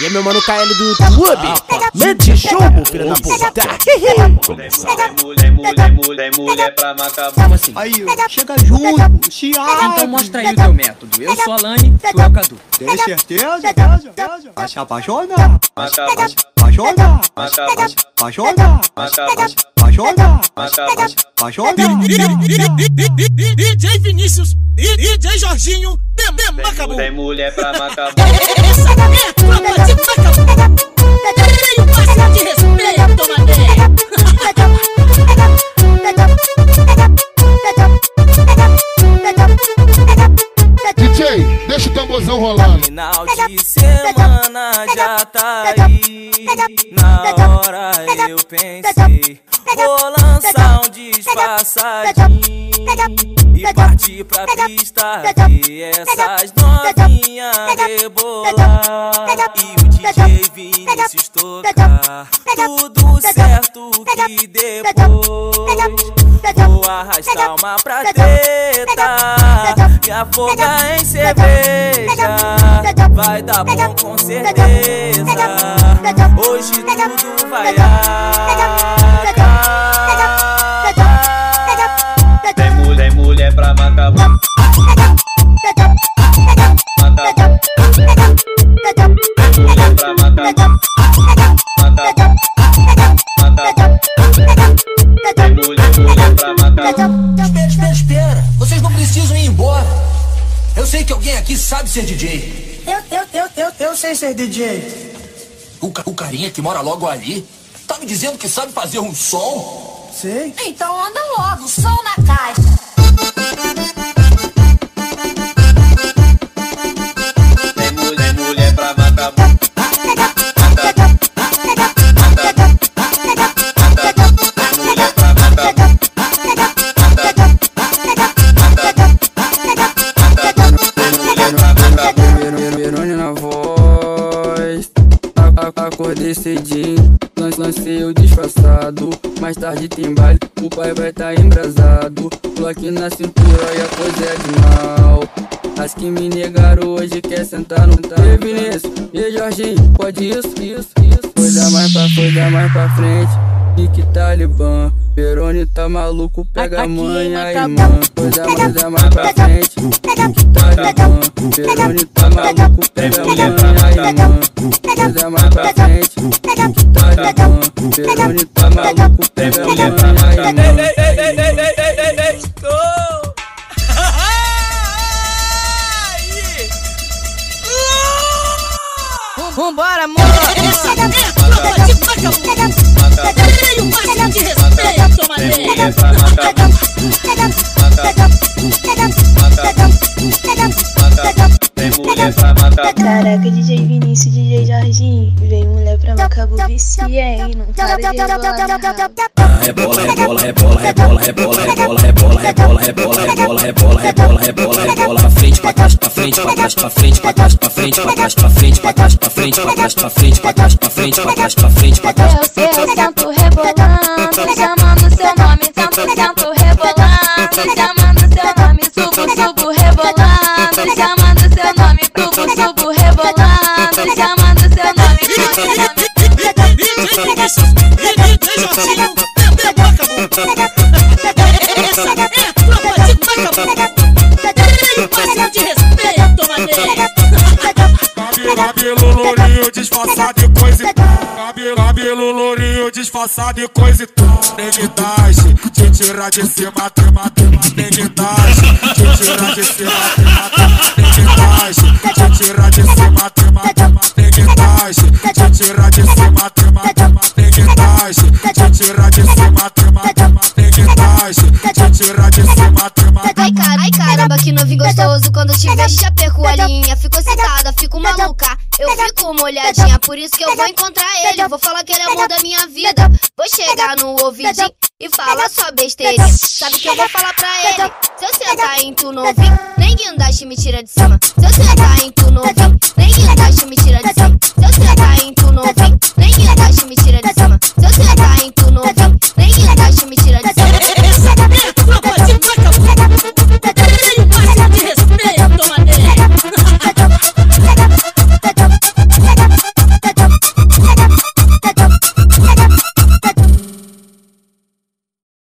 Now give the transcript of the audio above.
E é meu mano KL do YouTube. Mente chumbo, filho da puta. Mulher pra macabu. Como assim? Aí, chega junto, se abre. Então mostra aí o teu método. Eu sou a Lani, tu é o Cadu. Tem certeza? Vai se apaixonar. Apaixonar. Apaixonar. Apaixonar. DJ Vinícius e DJ Jorginho, Macabu. Tem mulher pra macabu. Essa é tropa de Macabu. Tem um passo de respeito, mané. DJ, deixa o tamborzão rolando. Final de semana já tá aí. Na hora eu pensei, vou lançar um disfarçadinho e partir pra pista ver essas novinhas rebolar. E o DJ Vinícius tocar tudo certo que depois vou arrastar uma pra treta, me afogar em cerveja, vai dar bom com certeza. Hoje tudo vai acabar. Tem mulher pra macabu. Macabu. Tem mulher pra macabu. Macabu. Macabu. Tem mulher pra macabu. Espera, vocês não precisam ir embora. Eu sei que alguém aqui sabe ser DJ. Eu sei ser DJ. O carinha que mora logo ali tá me dizendo que sabe fazer um som? Sei. Então anda logo, som na caixa. Tem mulher pra macabu. Verônia na voz, acordei cedinho, lancei o disfarçado. Mais tarde tem baile, o pai vai tá embrasado. Bloque na cintura e a coisa é de mal. As que me negaram hoje quer sentar no tal. E Vinícius, e Jorginho, pode isso? Coisa mais pra frente, pique Talibã. Verônia tá maluco, pega a manha e mano. Coisa mais pra frente, pique Talibã. Verônia tá maluco, pega a manha e mano. Coisa mais pra frente, pique Talibã. Verônia tá maluco, pega a manha e mano. Vambora, amor! Essa é tropa de Macabu. Tem um passo de respeito, mané. Mulher pra macabu. Tem mulher pra macabu. Caraca, DJ Vinícius, DJ Jorginho. Vem mulher pra Macabu, vicia, hein? Não para de rebolar na raba. Rebola, rebola, rebola, rebola, rebola, rebola, rebola, rebola, rebola, rebola, rebola, rebola, rebola, rebola, pra frente, pra trás, pra frente, pra trás, pra frente, pra trás, pra frente, pra trás, pra frente, pra trás, pra frente, pra trás, pra frente, pra trás, pra frente, pra trás, pra frente, pra trás. Eu sento rebolando, chamando seu nome, sento rebolando, chamando seu nome, subo rebolando, chamando seu nome, subo rebolando, chamando seu nome, DJ Vinícius e DJ Jorginho, Macabu. Essa é tropa de Macabu. Tem um passo de respeito, mané. Cabelo lourinho disfarçado de coisa e tal. Cabelo lourinho disfarçado de coisa e tal. Neguidagem, te tirar de cima, neguidagem, te tirar de cima, neguidagem, te tirar de cima, neguidagem, te tirar de cima, neguidagem, te tirar de cima, neguidagem, te tirar de cima, Ai caramba, que novinho gostoso. Quando te vejo já perco a linha. Fico excitada, fico maluca, eu fico molhadinha. Por isso que eu vou encontrar ele, vou falar que ele é o amor da minha vida. Vou chegar no ouvidinho e falar só besteira. Sabe que eu vou falar pra ele? Se eu sentar em tu novinho, nem guindaste me tira de cima. Se eu sentar em tu novinho,